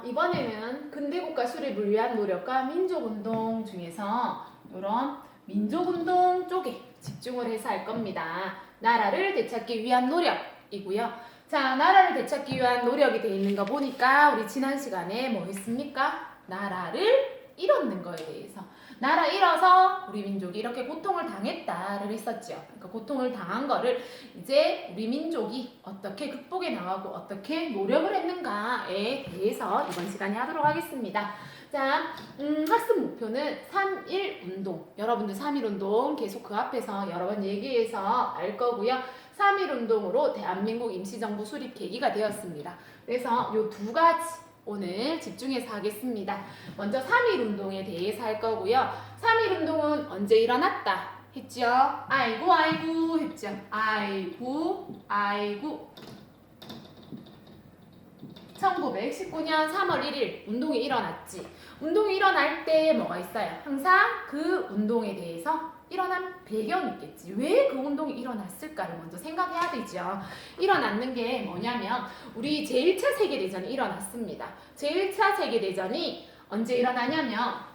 이번에는 근대국가 수립을 위한 노력과 민족운동 중에서 이런 민족운동 쪽에 집중을 해서 할 겁니다. 나라를 되찾기 위한 노력이고요. 자, 나라를 되찾기 위한 노력이 되어 있는 거 보니까 우리 지난 시간에 뭐 했습니까? 나라를 잃었는 거에 대해서. 나라 잃어서 우리 민족이 이렇게 고통을 당했다를 했었죠. 그러니까 고통을 당한 거를 이제 우리 민족이 어떻게 극복해 나가고 어떻게 노력을 했는가에 대해서 이번 시간에 하도록 하겠습니다. 자, 학습 목표는 3.1 운동. 여러분들 3.1 운동 계속 그 앞에서 여러 번 얘기해서 알 거고요. 3.1 운동으로 대한민국 임시정부 수립 계기가 되었습니다. 그래서 이 두 가지 오늘 집중해서 하겠습니다. 먼저 3.1 운동에 대해서 할 거고요. 3.1 운동은 언제 일어났다 했죠? 아이고 아이고 했죠? 아이고 아이고 1919년 3월 1일 운동이 일어났지. 운동이 일어날 때 뭐가 있어요? 항상 그 운동에 대해서 일어난 배경이 있겠지. 왜 그 운동이 일어났을까를 먼저 생각해야 되죠. 일어났는 게 뭐냐면 우리 제1차 세계대전이 일어났습니다. 제1차 세계대전이 언제 일어나냐면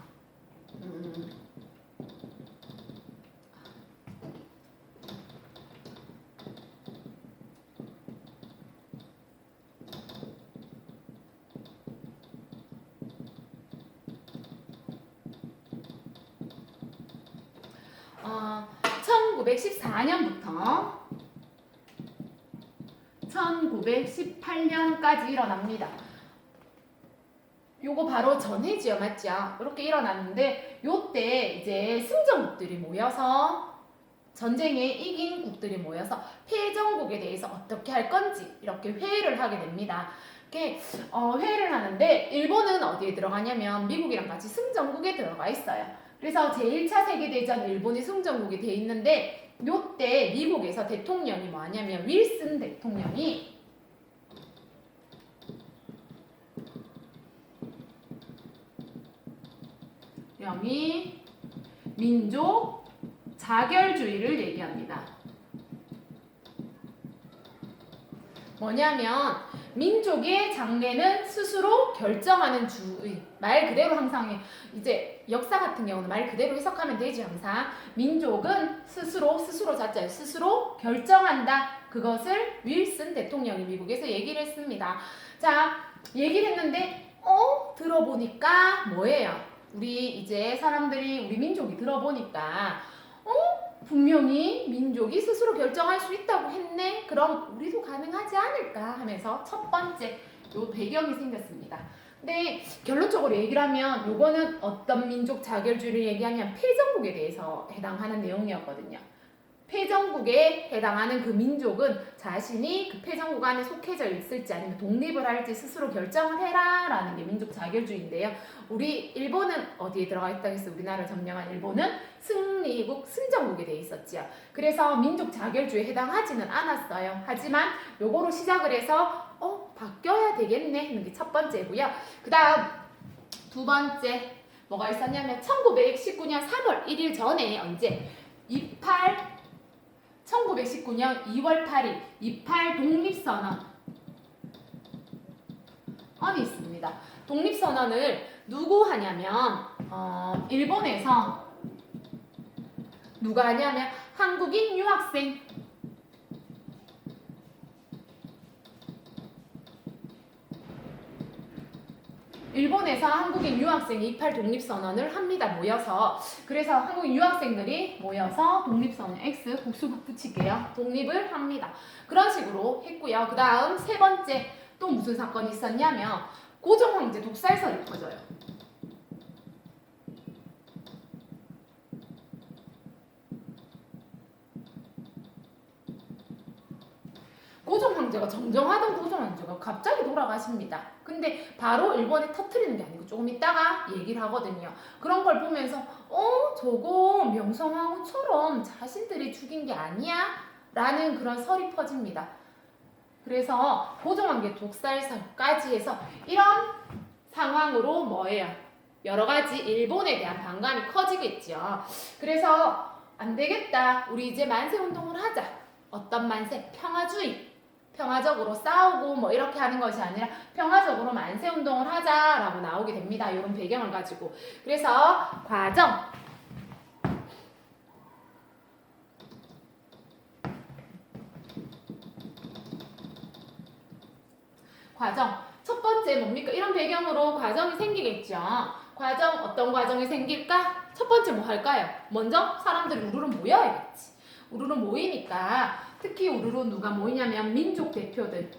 1914년부터 1918년까지 일어납니다. 요거 바로 전해지요, 맞죠? 이렇게 일어났는데 요때 이제 승전국들이 모여서 전쟁에 이긴 국들이 모여서 패전국에 대해서 어떻게 할 건지 이렇게 회의를 하게 됩니다. 이렇게 회의를 하는데 일본은 어디에 들어가냐면 미국이랑 같이 승전국에 들어가 있어요. 그래서 제1차 세계대전 일본이 승전국이 돼 있는데 요때 미국에서 대통령이 뭐하냐면 윌슨 대통령이 명의 민족 자결주의를 얘기합니다. 뭐냐면 민족의 장래는 스스로 결정하는 주의. 말 그대로 항상 이제 역사 같은 경우는 말 그대로 해석하면 되지. 항상 민족은 스스로 자자예요. 스스로 결정한다. 그것을 윌슨 대통령이 미국에서 얘기를 했습니다. 자, 얘기를 했는데 들어보니까 뭐예요? 우리 이제 사람들이 우리 민족이 들어보니까 분명히 민족이 스스로 결정할 수 있다고 했네. 그럼 우리도 가능하지 않을까 하면서 첫 번째 요 배경이 생겼습니다. 근데 결론적으로 얘기를 하면 요거는 어떤 민족 자결주의를 얘기하냐면 패전국에 대해서 해당하는 내용이었거든요. 패전국에 해당하는 그 민족은 자신이 그 패전국 안에 속해져 있을지 아니면 독립을 할지 스스로 결정을 해라 라는 게 민족 자결주의인데요. 우리 일본은 어디에 들어가 있다고 했어요? 우리나라를 점령한 일본은 승리국, 승전국에 돼 있었지요. 그래서 민족 자결주의에 해당하지는 않았어요. 하지만 요거로 시작을 해서 바뀌어야 되겠네 하는 게 첫 번째고요. 그 다음 두 번째 뭐가 있었냐면 1919년 3월 1일 전에 언제 1919년 2월 8일 28 독립선언이 있습니다. 독립선언을 누구 하냐면 일본에서 누가 하냐면 한국인 유학생 일본에서 한국인 유학생이 28 독립선언을 합니다. 모여서. 그래서 한국인 유학생들이 모여서 독립선언 X 복수국 붙일게요. 독립을 합니다. 그런 식으로 했고요. 그 다음 세 번째 또 무슨 사건이 있었냐면 고종황제 독살설이 퍼져요. 고종황제가 정정하던 고종황제가 갑자기 돌아가십니다. 근데 바로 일본에 터트리는 게 아니고 조금 있다가 얘기를 하거든요. 그런 걸 보면서 저거 명성황후처럼 자신들이 죽인 게 아니야? 라는 그런 설이 퍼집니다. 그래서 고종황제 독살설까지 해서 이런 상황으로 뭐예요? 여러 가지 일본에 대한 반감이 커지겠죠. 그래서 안 되겠다. 우리 이제 만세운동을 하자. 어떤 만세? 평화주의. 평화적으로 싸우고 뭐 이렇게 하는 것이 아니라 평화적으로 만세운동을 하자라고 나오게 됩니다. 이런 배경을 가지고. 그래서 과정. 첫 번째 뭡니까? 이런 배경으로 과정이 생기겠죠. 어떤 과정이 생길까? 첫 번째 뭐 할까요? 먼저 사람들이 우르르 모여야겠지. 우르르 모이니까 특히 우르르 누가 모이냐면 민족 대표들.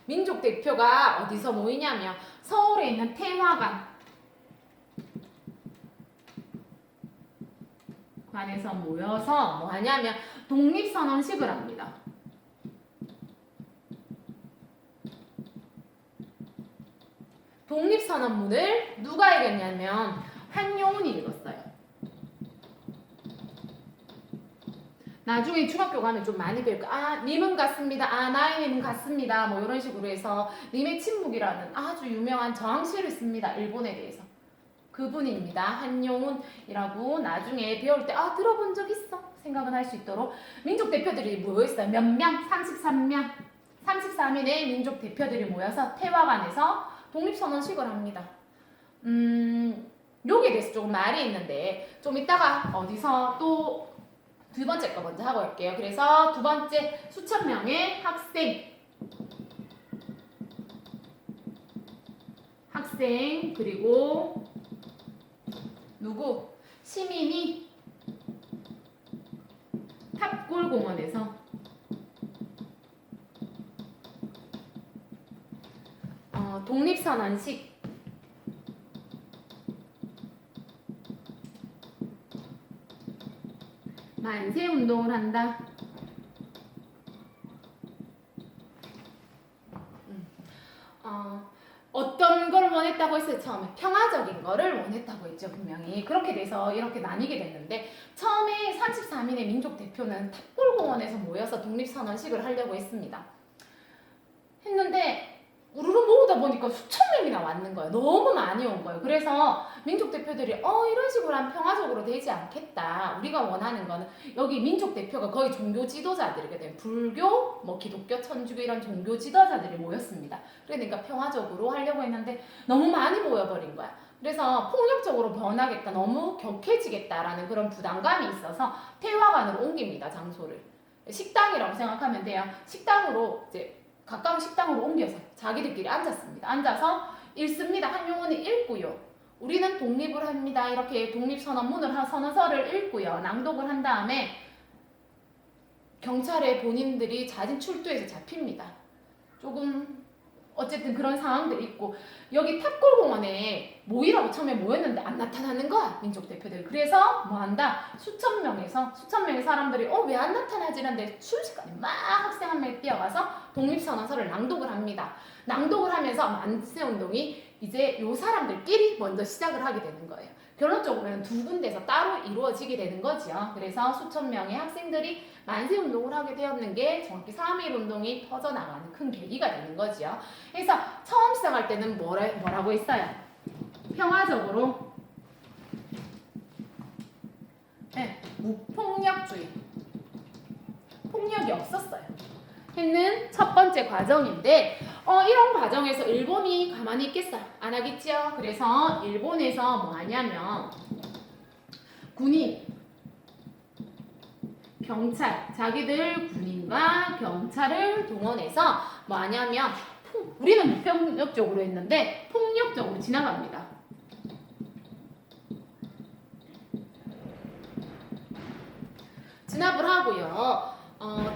민족 대표가 어디서 모이냐면 서울에 있는 태화관에서 모여서 뭐 하냐면 독립선언식을 합니다. 독립선언문을 누가 읽었냐면 한용운이 읽었어요. 나중에 중학교 가면 좀 많이 배울 거. 님은 같습니다. 나이님은 같습니다. 뭐 이런 식으로 해서 님의 침묵이라는 아주 유명한 저항시를 씁니다. 일본에 대해서. 그분입니다. 한용운이라고 나중에 배울 때 들어본 적 있어 생각은 할 수 있도록 민족 대표들이 모여있어요. 몇 명? 33명. 33인의 민족 대표들이 모여서 태화관에서 독립선언식을 합니다. 여기에 대해서 조금 말이 있는데 좀 이따가 어디서 또 두 번째 거 먼저 하고 올게요. 그래서 두 번째 수천 명의 학생 그리고 누구? 시민이 탑골공원에서 독립선언식 만세운동을 한다. 어떤 걸 원했다고 했어요? 처음에 평화적인 거를 원했다고 했죠. 분명히 그렇게 돼서 이렇게 나뉘게 됐는데 처음에 33인의 민족 대표는 탑골공원에서 모여서 독립선언식을 하려고 했습니다. 했는데 우르르 모으다 보니까 수천 명이나 왔는 거예요. 너무 많이 온 거예요. 그래서 민족 대표들이 이런 식으로 하면 평화적으로 되지 않겠다. 우리가 원하는 거는 여기 민족 대표가 거의 종교 지도자들이거든요. 불교, 뭐 기독교, 천주교 이런 종교 지도자들이 모였습니다. 그러니까 평화적으로 하려고 했는데 너무 많이 모여버린 거야. 그래서 폭력적으로 변하겠다, 너무 격해지겠다라는 그런 부담감이 있어서 태화관으로 옮깁니다. 장소를. 식당이라고 생각하면 돼요. 식당으로 이제 가까운 식당으로 옮겨서 자기들끼리 앉았습니다. 앉아서 읽습니다. 한용운이 읽고요. 우리는 독립을 합니다. 이렇게 독립선언문을 선언서를 읽고요. 낭독을 한 다음에 경찰에 본인들이 자진 출두해서 잡힙니다. 조금 어쨌든 그런 상황들이 있고 여기 탑골공원에 모이라고 처음에 모였는데 안 나타나는 거야. 민족 대표들. 그래서 뭐 한다? 수천 명의 사람들이 왜 안 나타나지는데 순식간에 막 학생 한 명이 뛰어가서 독립선언서를 낭독을 합니다. 낭독을 하면서 만세운동이 이제 요 사람들끼리 먼저 시작을 하게 되는 거예요. 결론적으로는 두 군데서 따로 이루어지게 되는 거죠. 그래서 수천 명의 학생들이 만세운동을 하게 되었는 게 정확히 3.1 운동이 퍼져나가는 큰 계기가 되는 거죠. 그래서 처음 시작할 때는 뭐라고 했어요? 평화적으로 무폭력주의. 폭력이 없었어요. 했는 첫 번째 과정인데 이런 과정에서 일본이 가만히 있겠어요? 안 하겠죠? 그래서 일본에서 뭐 하냐면 군인, 경찰, 자기들 군인과 경찰을 동원해서 뭐 하냐면 우리는 무폭력적으로 했는데 폭력적으로 지나갑니다. 진압을 하고요.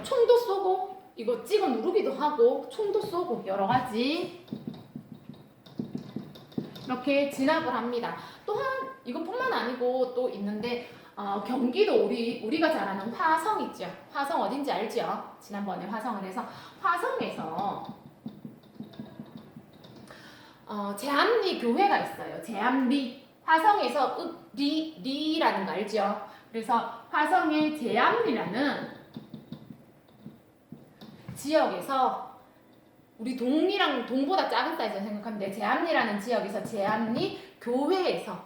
총도 쏘고 이거 찍어 누르기도 하고 총도 쏘고 여러 가지 이렇게 진압을 합니다. 또한 이것뿐만 아니고 또 있는데 경기도 우리가 잘 아는 화성 있죠. 화성 어딘지 알죠? 지난번에 화성을 해서 화성에서 제암리 교회가 있어요. 제암리 화성에서 리라는 거 알죠? 그래서 화성의 제암리라는 지역에서 우리 동이랑 동보다 작은 사이즈를 생각하면 돼. 제암리라는 지역에서 제암리 교회에서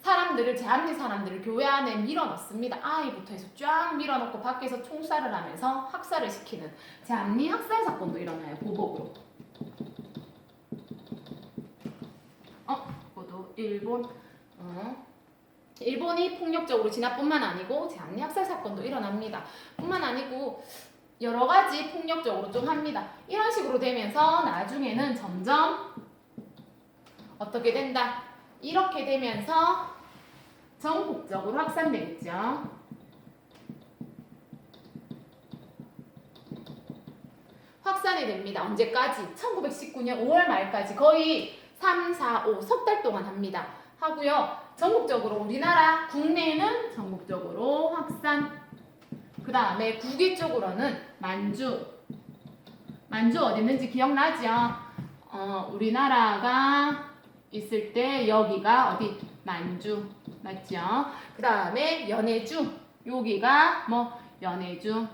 사람들을 제한된 사람들을 교회 안에 밀어넣습니다. 아이부터 해서 쫙 밀어넣고 밖에서 총살을 하면서 학살을 시키는 제한리 학살 사건도 일어나요. 보복으로. 그것도 일본. 일본이 폭력적으로 진압뿐만 아니고 제한리 학살 사건도 일어납니다. 뿐만 아니고 여러 가지 폭력적으로 좀 합니다. 이런 식으로 되면서 나중에는 점점 어떻게 된다? 이렇게 되면서 전국적으로 확산되겠죠. 확산이 됩니다. 언제까지? 1919년 5월 말까지 거의 3, 4, 5 석 달 동안 합니다. 하고요. 전국적으로 우리나라 국내는 전국적으로 확산. 그 다음에 국외 쪽으로는 만주 어디 있는지 기억나죠? 우리나라가 있을 때 여기가 어디? 만주 맞죠? 그 다음에 연해주 여기가 뭐 연해주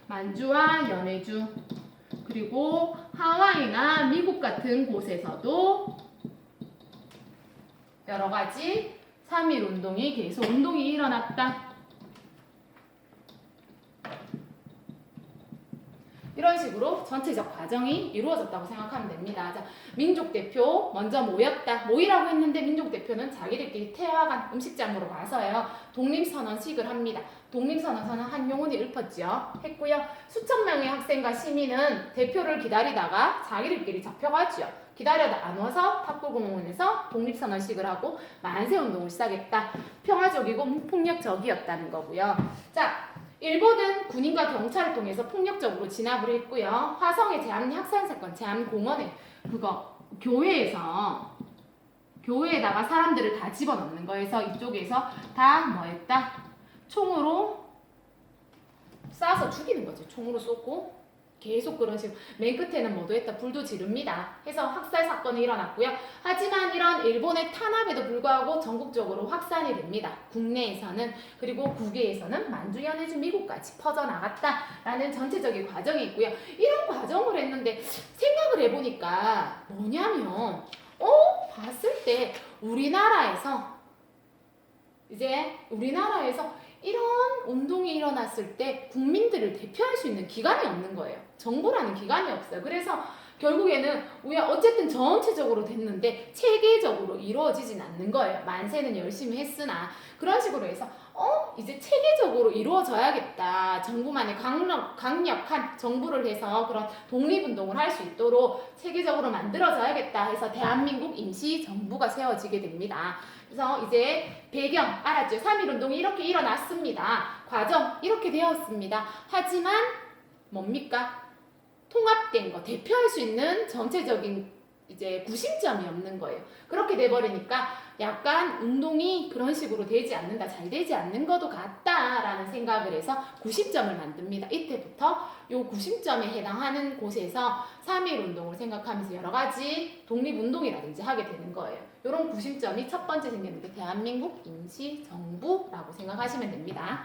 만주와 연해주 그리고 하와이나 미국 같은 곳에서도 여러 가지 3.1 운동이 계속 운동이 일어났다. 이런 식으로 전체적 과정이 이루어졌다고 생각하면 됩니다. 자, 민족 대표 먼저 모였다. 모이라고 했는데 민족 대표는 자기들끼리 태화관 음식장으로 와서요. 독립선언식을 합니다. 독립선언서는 한용운이 읊었죠. 했고요. 수천 명의 학생과 시민은 대표를 기다리다가 자기들끼리 잡혀가죠. 기다려다 안 와서 탑골공원에서 독립선언식을 하고 만세운동을 시작했다. 평화적이고 무폭력적이었다는 거고요. 자, 일본은 군인과 경찰을 통해서 폭력적으로 진압을 했고요. 화성의 제한리 학살 사건, 제한공원에 그거 교회에다가 사람들을 다 집어넣는 거에서 이쪽에서 다 뭐 했다? 총으로 쏴서 죽이는 거죠. 총으로 쏘고 계속 그런 식으로 맨 끝에는 뭐도 했다? 불도 지릅니다. 해서 학살 사건이 일어났고요. 하지만 이런 일본의 탄압에도 불구하고 전국적으로 확산이 됩니다. 국내에서는 그리고 국외에서는 만주, 연해주, 미국까지 퍼져나갔다라는 전체적인 과정이 있고요. 이런 과정을 했는데 생각을 해보니까 뭐냐면 봤을 때 우리나라에서 이런 운동이 일어났을 때 국민들을 대표할 수 있는 기관이 없는 거예요. 정부라는 기관이 없어요. 그래서 결국에는 우리가 어쨌든 전체적으로 됐는데 체계적으로 이루어지진 않는 거예요. 만세는 열심히 했으나 그런 식으로 해서 이제 체계적으로 이루어져야겠다. 정부만의 강력한 정부를 해서 그런 독립운동을 할 수 있도록 체계적으로 만들어져야겠다 해서 대한민국 임시정부가 세워지게 됩니다. 그래서 이제 배경 알았죠? 3.1운동이 이렇게 일어났습니다. 과정 이렇게 되었습니다. 하지만 뭡니까? 통합된 거, 대표할 수 있는 전체적인 이제 구심점이 없는 거예요. 그렇게 돼버리니까 약간 운동이 그런 식으로 되지 않는다, 잘 되지 않는 것도 같다라는 생각을 해서 구심점을 만듭니다. 이때부터 요 구심점에 해당하는 곳에서 3.1 운동을 생각하면서 여러 가지 독립운동이라든지 하게 되는 거예요. 이런 구심점이 첫 번째 생겼는데 대한민국 임시정부라고 생각하시면 됩니다.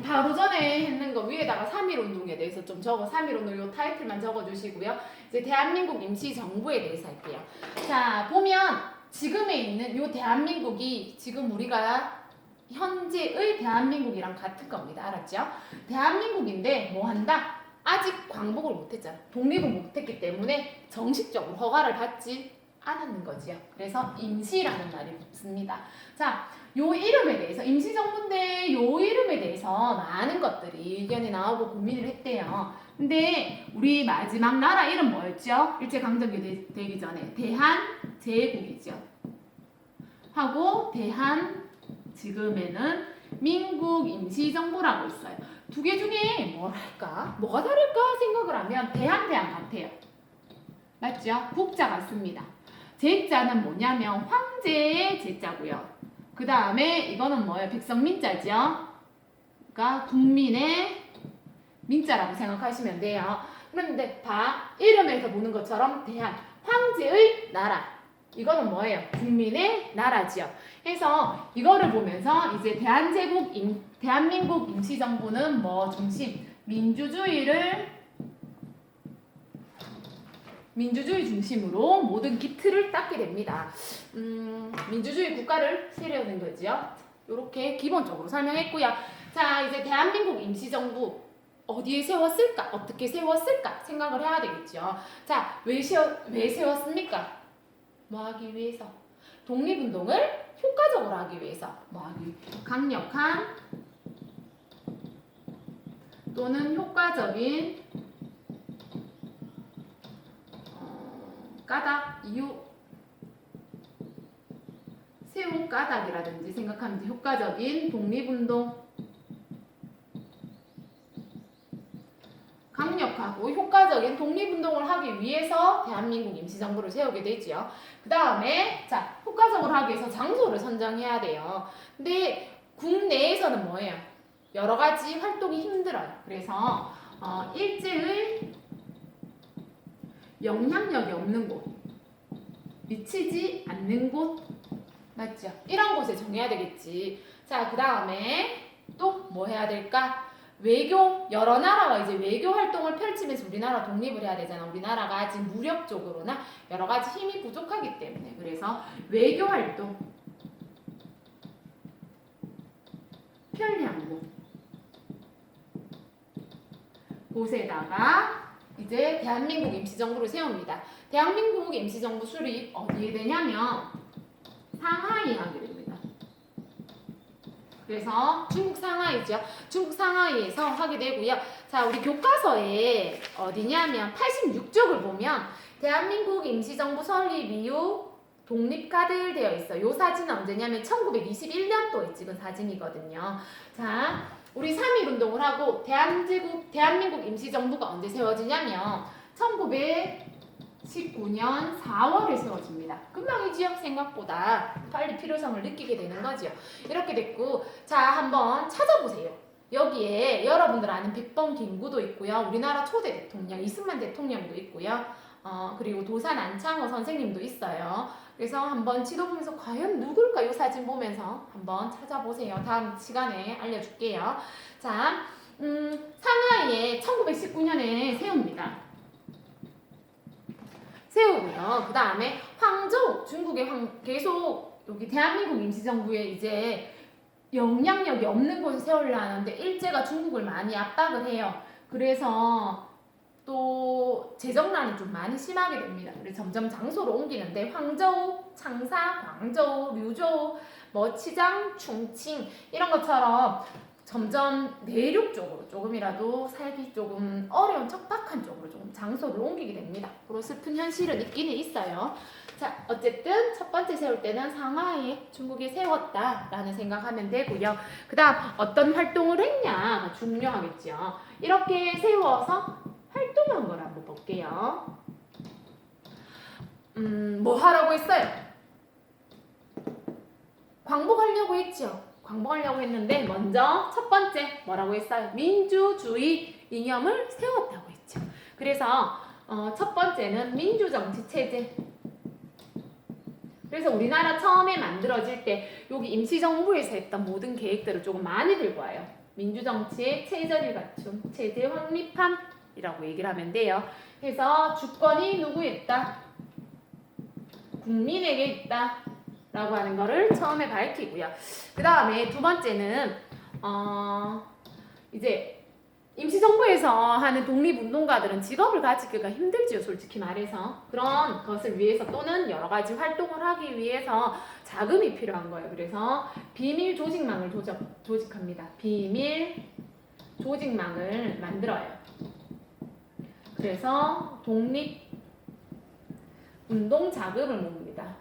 바로 전에 했는 거 위에다가 3.1 운동에 대해서 좀 3.1 운동 요 타이틀만 적어주시고요. 이제 대한민국 임시정부에 대해서 할게요. 자, 보면 지금에 있는 요 대한민국이 지금 우리가 현재의 대한민국이랑 같은 겁니다. 알았죠? 대한민국인데 뭐 한다? 아직 광복을 못했잖아. 독립을 못했기 때문에 정식적으로 허가를 받지 않았는 거지요. 그래서 임시라는 말이 붙습니다. 자, 요 이름에 대해서 임시정부인데 요 이름에 대해서 많은 것들이 의견이 나오고 고민을 했대요. 근데 우리 마지막 나라 이름 뭐였죠? 일제강점기 되기 전에 대한제국이죠. 하고 대한 지금에는 민국 임시정부라고 있어요. 두 개 중에 뭐랄까? 뭐가 다를까 생각을 하면 대한 같아요. 맞죠? 국자 같습니다. 제자는 뭐냐면 황제의 제자고요. 그 다음에 이거는 뭐예요? 백성민자죠. 그러니까 국민의 민자라고 생각하시면 돼요. 그런데 이름에서 보는 것처럼 대한 황제의 나라. 이거는 뭐예요? 국민의 나라지요. 해서 이거를 보면서 이제 대한민국 임시정부는 뭐 중심? 민주주의를 민주주의 중심으로 모든 기틀을 닦게 됩니다. 민주주의 국가를 세우는 거죠. 이렇게 기본적으로 설명했고요. 자, 이제 대한민국 임시정부 어디에 세웠을까? 어떻게 세웠을까? 생각을 해야 되겠죠. 자, 왜 세웠습니까? 뭐 하기 위해서? 독립운동을 효과적으로 하기 위해서. 뭐 하기? 강력한 또는 효과적인 까닭, 이유, 세운 까닭이라든지 생각하면 효과적인 독립운동, 강력하고 효과적인 독립운동을 하기 위해서 대한민국 임시정부를 세우게 되지요. 그 다음에 자, 효과적으로 하기 위해서 장소를 선정해야 돼요. 근데 국내에서는 뭐예요? 여러 가지 활동이 힘들어요. 그래서 일제의 영향력이 없는 곳, 미치지 않는 곳, 맞죠? 이런 곳에 정해야 되겠지. 자, 그 다음에 또 뭐 해야 될까? 외교, 여러 나라가 이제 외교 활동을 펼치면서 우리나라 독립을 해야 되잖아. 우리나라가 아직 무력적으로나 여러 가지 힘이 부족하기 때문에. 그래서 외교 활동, 편리한 곳에다가 이제 대한민국 임시정부를 세웁니다. 대한민국 임시정부 수립 어디에 되냐면 상하이에 하게 됩니다. 그래서 중국 상하이죠. 중국 상하이에서 하게 되고요. 자, 우리 교과서에 어디냐면 86쪽을 보면 대한민국 임시정부 설립 이후 독립카드 되어 있어요. 요 사진은 언제냐면 1921년도에 찍은 사진이거든요. 자, 우리 3.1 운동을 하고 대한민국 임시정부가 언제 세워지냐면 1919년 4월에 세워집니다. 금방이지요? 생각보다 빨리 필요성을 느끼게 되는 거죠. 이렇게 됐고, 자, 한번 찾아보세요. 여기에 여러분들 아는 백범 김구도 있고요. 우리나라 초대 대통령 이승만 대통령도 있고요. 그리고 도산 안창호 선생님도 있어요. 그래서 한번 지도 보면서 과연 누굴까? 이 사진 보면서 한번 찾아보세요. 다음 시간에 알려줄게요. 자, 상하이에 1919년에 세웁니다. 세우고요. 그 다음에 황저우, 중국의 계속 여기 대한민국 임시정부에 이제 영향력이 없는 곳에 세우려 하는데 일제가 중국을 많이 압박을 해요. 그래서 또 재정난이 좀 많이 심하게 됩니다. 그래서 점점 장소를 옮기는데 황저우, 창사, 광저우, 류저우, 뭐 치장, 충칭 이런 것처럼 점점 내륙 쪽으로 조금이라도 살기 조금 어려운 척박한 쪽으로 조금 장소를 옮기게 됩니다. 그런 슬픈 현실은 있기는 있어요. 자, 어쨌든 첫 번째 세울 때는 상하이에 중국이 세웠다라는 생각하면 되고요. 그 다음 어떤 활동을 했냐가 중요하겠죠. 이렇게 세워서 활동한 걸 한번 볼게요. 뭐 하라고 했어요? 광복하려고 했죠. 광복하려고 했는데 먼저 첫 번째 뭐라고 했어요? 민주주의 이념을 세웠다고 했죠. 그래서 첫 번째는 민주정치 체제. 그래서 우리나라 처음에 만들어질 때 여기 임시정부에서 했던 모든 계획들을 조금 많이 들고 와요. 민주정치의 체제를 갖춘 체제 확립함이라고 얘기를 하면 돼요. 그래서 주권이 누구에 있다? 국민에게 있다. 라고 하는 거를 처음에 밝히고요. 그 다음에 두 번째는 이제 임시정부에서 하는 독립운동가들은 직업을 가지기가 힘들지요, 솔직히 말해서. 그런 것을 위해서 또는 여러 가지 활동을 하기 위해서 자금이 필요한 거예요. 그래서 비밀 조직망을 조직합니다. 비밀 조직망을 만들어요. 그래서 독립운동 자금을 모읍니다.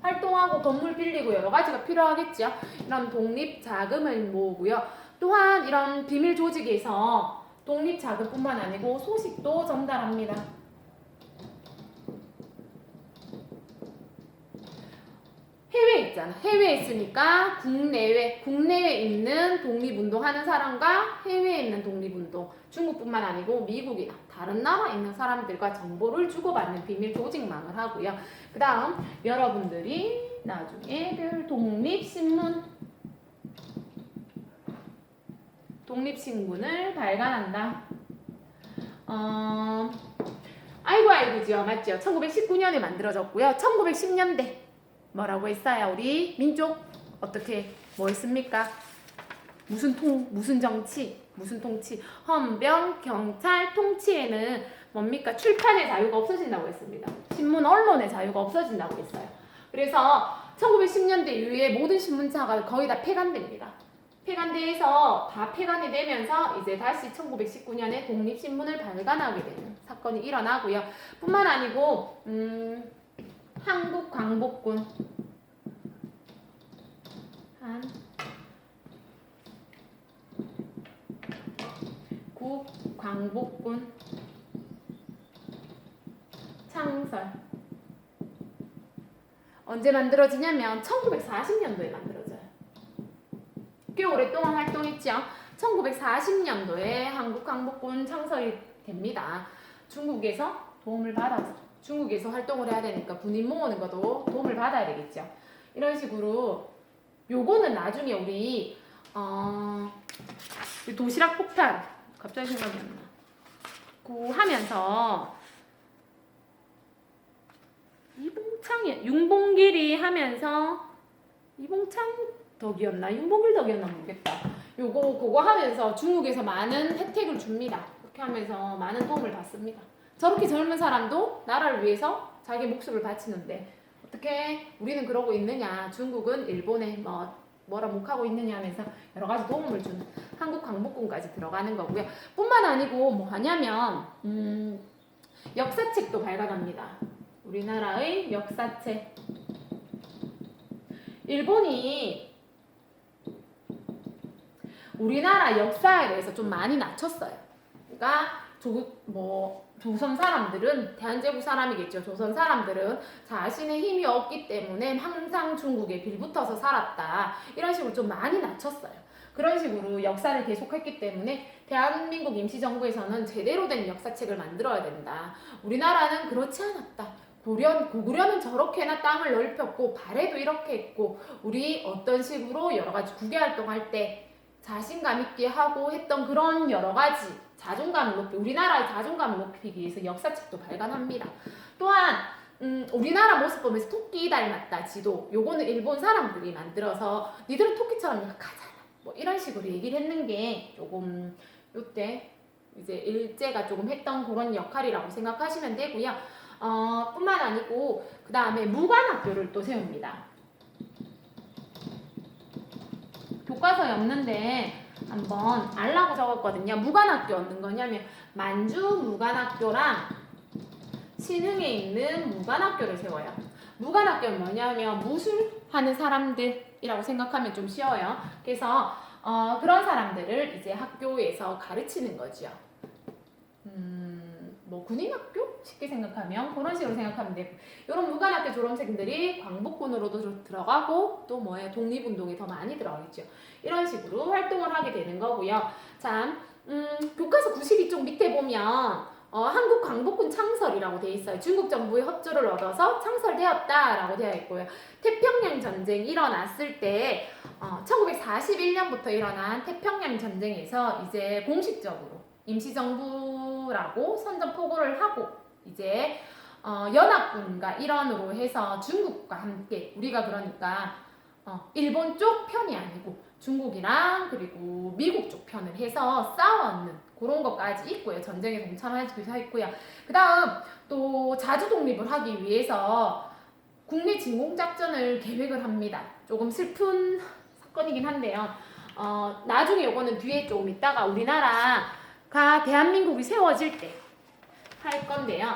활동하고 건물 빌리고 여러 가지가 필요하겠죠. 이런 독립 자금을 모으고요. 또한 이런 비밀 조직에서 독립 자금뿐만 아니고 소식도 전달합니다. 해외에 있잖아. 해외에 있으니까 국내외에 있는 독립운동하는 사람과 해외에 있는 독립운동, 중국뿐만 아니고 미국이나 다른 나라에 있는 사람들과 정보를 주고받는 비밀 조직망을 하고요. 그 다음 여러분들이 나중에 별 독립신문을 발간한다. 아이고지요. 맞죠? 1919년에 만들어졌고요. 1910년대 뭐라고 했어요? 우리 민족 어떻게 뭐 했습니까? 무슨 정치? 무슨 통치? 헌병, 경찰, 통치에는 뭡니까? 출판의 자유가 없어진다고 했습니다. 신문, 언론의 자유가 없어진다고 했어요. 그래서 1910년대 이후에 모든 신문사가 거의 다 폐간됩니다. 폐간돼서 다 폐간이 되면서 이제 다시 1919년에 독립신문을 발간하게 되는 사건이 일어나고요. 뿐만 아니고 한국광복군 한국광복군 창설 언제 만들어지냐면 1940년도에 만들어져요. 꽤 오랫동안 활동했죠. 1940년도에 한국광복군 창설이 됩니다. 중국에서 도움을 받아서 중국에서 활동을 해야 되니까 군인 모으는 것도 도움을 받아야 되겠죠. 이런 식으로 요거는 나중에 우리 도시락 폭탄 갑자기 생각이 안 나. 하면서 윤봉길이 하면서 이봉창 덕이었나? 윤봉길 덕이었나 모르겠다. 그거 하면서 중국에서 많은 혜택을 줍니다. 그렇게 하면서 많은 도움을 받습니다. 저렇게 젊은 사람도 나라를 위해서 자기 목숨을 바치는데 어떻게 우리는 그러고 있느냐? 중국은 일본에 뭐라 못하고 있느냐 하면서 여러 가지 도움을 주는 한국광복군까지 들어가는 거고요. 뿐만 아니고 뭐 하냐면 역사책도 발간합니다. 우리나라의 역사책. 일본이 우리나라 역사에 대해서 좀 많이 낮췄어요. 그러니까 조선 사람들은 대한제국 사람이겠죠. 조선 사람들은 자신의 힘이 없기 때문에 항상 중국에 빌붙어서 살았다. 이런 식으로 좀 많이 낮췄어요. 그런 식으로 역사를 계속했기 때문에 대한민국 임시정부에서는 제대로 된 역사책을 만들어야 된다. 우리나라는 그렇지 않았다. 고구려는 저렇게나 땅을 넓혔고 발해도 이렇게 했고 우리 어떤 식으로 여러 가지 국외활동할 때 자신감 있게 하고 했던 그런 여러 가지 우리나라의 자존감을 높이기 위해서 역사책도 발간합니다. 또한 우리나라 모습 보면서 토끼 닮았다 지도 요거는 일본 사람들이 만들어서 니들은 토끼처럼 약하잖아 뭐 이런 식으로 얘기를 했는 게 조금 요때 이제 일제가 조금 했던 그런 역할이라고 생각하시면 되고요. 뿐만 아니고 그 다음에 무관학교를 또 세웁니다. 교과서에 없는데 한번 알라고 적었거든요. 무관학교 어떤 거냐면 만주 무관학교랑 신흥에 있는 무관학교를 세워요. 무관학교는 뭐냐면 무술하는 사람들이라고 생각하면 좀 쉬워요. 그래서 그런 사람들을 이제 학교에서 가르치는 거죠. 뭐 군인학교? 쉽게 생각하면 그런 식으로 생각하면 되고 이런 무관학교 졸업생들이 광복군으로도 들어가고 또 독립운동에 더 많이 들어가겠죠. 이런 식으로 활동을 하게 되는 거고요. 참 교과서 92쪽 밑에 보면 한국광복군 창설이라고 되어 있어요. 중국 정부의 협조를 얻어서 창설되었다라고 되어 있고요. 태평양 전쟁이 일어났을 때 1941년부터 일어난 태평양 전쟁에서 이제 공식적으로 임시정부라고 선전포고를 하고 이제 연합군과 일원으로 해서 중국과 함께 우리가 그러니까 일본 쪽 편이 아니고 중국이랑 그리고 미국 쪽 편을 해서 싸웠는 그런 것까지 있고요. 전쟁에 동참하기도 했고요. 그 다음 또 자주 독립을 하기 위해서 국내 진공작전을 계획을 합니다. 조금 슬픈 사건이긴 한데요. 나중에 요거는 뒤에 조금 있다가 우리나라가 대한민국이 세워질 때 할 건데요.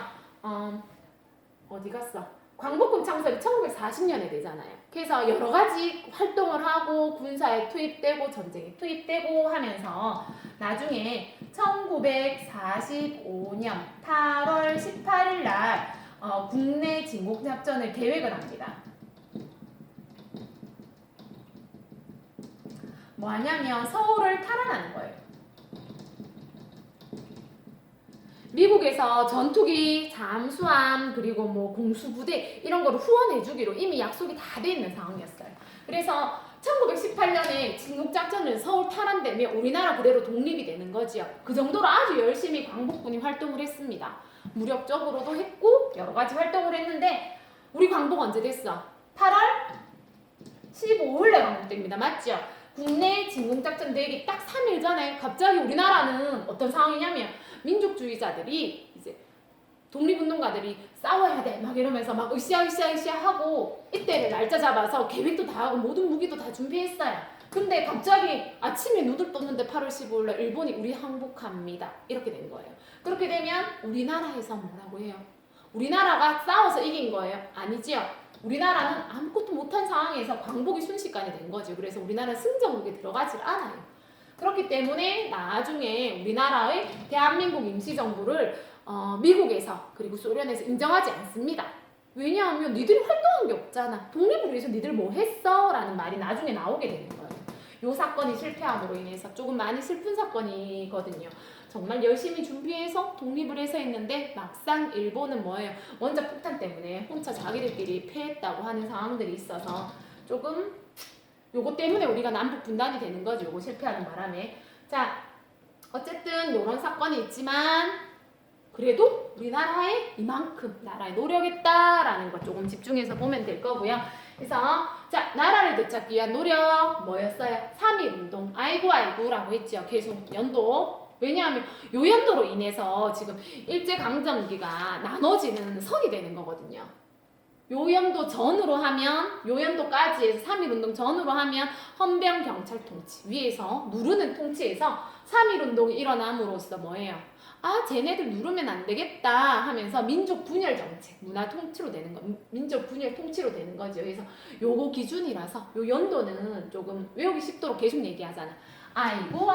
어디 갔어? 광복군 창설이 1940년에 되잖아요. 그래서 여러 가지 활동을 하고 군사에 투입되고 전쟁에 투입되고 하면서 나중에 1945년 8월 18일 날 국내 진공작전을 계획을 합니다. 뭐 하냐면 서울을 탈환하는 거예요. 미국에서 전투기, 잠수함, 그리고 뭐 공수부대 이런 거를 후원해주기로 이미 약속이 다 돼 있는 상황이었어요. 그래서 1918년에 진국작전을 2000년 서울 탈환되면 우리나라 그대로 독립이 되는 거지요. 그 정도로 아주 열심히 광복군이 활동을 했습니다. 무력적으로도 했고 여러 가지 활동을 했는데 우리 광복 언제 됐어? 8월 15일에 광복됩니다. 맞죠? 국내 진공작전 되기 딱 3일 전에 갑자기 우리나라는 어떤 상황이냐면 민족주의자들이 이제 독립운동가들이 싸워야 돼 막 이러면서 막 으쌰으쌰으쌰 하고 이때를 날짜 잡아서 계획도 다 하고 모든 무기도 다 준비했어요. 근데 갑자기 아침에 눈을 떴는데 8월 15일날 일본이 우리 항복합니다. 이렇게 된 거예요. 그렇게 되면 우리나라에서 뭐라고 해요? 우리나라가 싸워서 이긴 거예요? 아니지요. 우리나라는 아무것도 못한 상황에서 광복이 순식간에 된 거죠. 그래서 우리나라는 승전국에 들어가질 않아요. 그렇기 때문에 나중에 우리나라의 대한민국 임시정부를 미국에서 그리고 소련에서 인정하지 않습니다. 왜냐하면 니들이 활동한 게 없잖아. 독립을 위해서 니들 뭐 했어? 라는 말이 나중에 나오게 되는 거예요. 요 사건이 실패함으로 인해서 조금 많이 슬픈 사건이거든요. 정말 열심히 준비해서 독립을 해서 했는데 막상 일본은 뭐예요? 원자 폭탄 때문에 혼자 자기들끼리 패했다고 하는 상황들이 있어서 조금 요거 때문에 우리가 남북 분단이 되는 거죠. 요거 실패하는 바람에. 자, 어쨌든 요런 사건이 있지만 그래도 우리나라에 이만큼 나라에 노력했다라는 거 조금 집중해서 보면 될 거고요. 그래서 자, 나라를 되찾기 위한 노력 뭐였어요? 3.1운동. 아이고라고 했죠. 계속 연도. 왜냐하면 요 연도로 인해서 지금 일제강점기가 나눠지는 선이 되는 거거든요. 요 연도 전으로 하면 요 연도까지 해서 3.1운동 전으로 하면 헌병경찰 통치 위에서 누르는 통치에서 3.1운동이 일어남으로써 뭐예요? 아, 쟤네들 누르면 안 되겠다 하면서 민족 분열 정책, 문화 통치로 되는 거, 민족 분열 통치로 되는 거죠. 그래서 요거 기준이라서 요 연도는 조금 외우기 쉽도록 계속 얘기하잖아. 아이고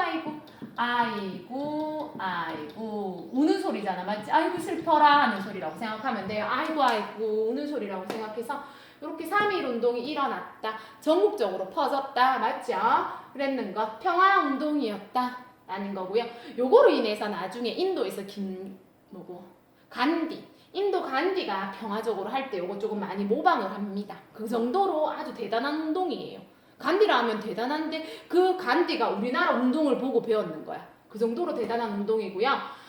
우는 소리잖아. 맞지? 아이고 슬퍼라 하는 소리라고 생각하면 돼요. 아이고 우는 소리라고 생각해서 이렇게 3.1운동이 일어났다. 전국적으로 퍼졌다. 맞죠? 그랬는 것. 평화운동이었다. 라는 거고요. 요거로 인해서 나중에 인도에서 인도 간디가 평화적으로 할 때 요거 조금 많이 모방을 합니다. 그 정도로 아주 대단한 운동이에요. 간디라 하면 대단한데 그 간디가 우리나라 운동을 보고 배웠는 거야. 그 정도로 대단한 운동이고요.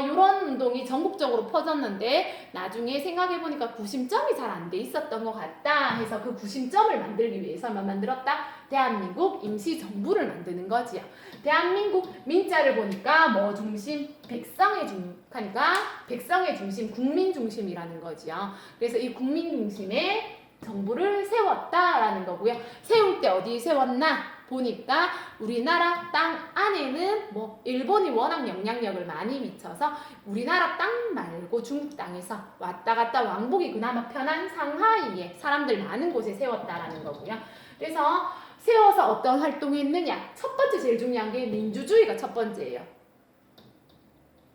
요런 운동이 전국적으로 퍼졌는데 나중에 생각해보니까 구심점이 잘 안 돼 있었던 것 같다 해서 그 구심점을 만들기 위해서만 만들었다. 대한민국 임시정부를 만드는 거지요. 대한민국 민자를 보니까 뭐 중심? 백성의 중심, 국민 중심이라는 거지요. 그래서 이 국민 중심의 정부를 세웠다라는 거고요. 세울 때 어디 세웠나? 보니까 우리나라 땅 안에는 뭐 일본이 워낙 영향력을 많이 미쳐서 우리나라 땅 말고 중국 땅에서 왔다 갔다 왕복이 그나마 편한 상하이에 사람들 많은 곳에 세웠다라는 거고요. 그래서 세워서 어떤 활동이 있느냐? 첫 번째 제일 중요한 게 민주주의가 첫 번째예요.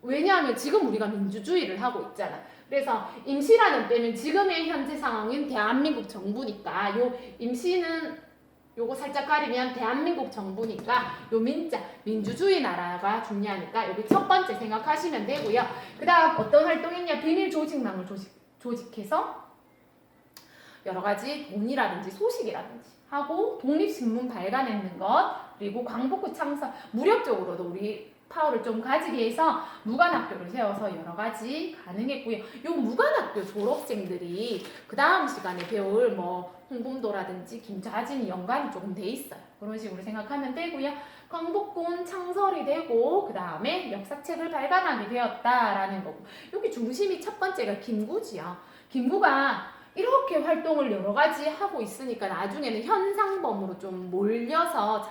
왜냐하면 지금 우리가 민주주의를 하고 있잖아. 그래서 임시라는 빼면 지금의 현재 상황은 대한민국 정부니까 요 임시는 요거 살짝 가리면 대한민국 정부니까 요 민자 민주주의 나라가 중요하니까 여기 첫 번째 생각하시면 되고요. 그 다음 어떤 활동이냐? 비밀 조직망을 조직해서 여러 가지 돈이라든지 소식이라든지 하고 독립신문 발간했는 것 그리고 광복구 창설 무력적으로도 우리 파워를 좀 가지게 해서 무관학교를 세워서 여러 가지 가능했고요. 요 무관학교 졸업생들이 그 다음 시간에 배울 뭐 홍범도라든지 김좌진이 연관이 조금 돼 있어요. 그런 식으로 생각하면 되고요. 광복군 창설이 되고 그 다음에 역사책을 발간하게 되었다라는 거고 여기 중심이 첫 번째가 김구지요. 김구가 이렇게 활동을 여러 가지 하고 있으니까 나중에는 현상범으로 좀 몰려서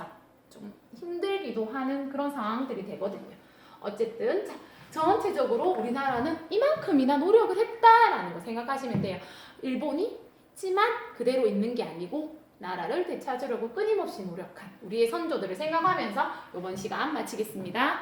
좀 힘들기도 하는 그런 상황들이 되거든요. 어쨌든 자, 전체적으로 우리나라는 이만큼이나 노력을 했다라는 거 생각하시면 돼요. 일본이 있지만 그대로 있는 게 아니고 나라를 되찾으려고 끊임없이 노력한 우리의 선조들을 생각하면서 이번 시간 마치겠습니다.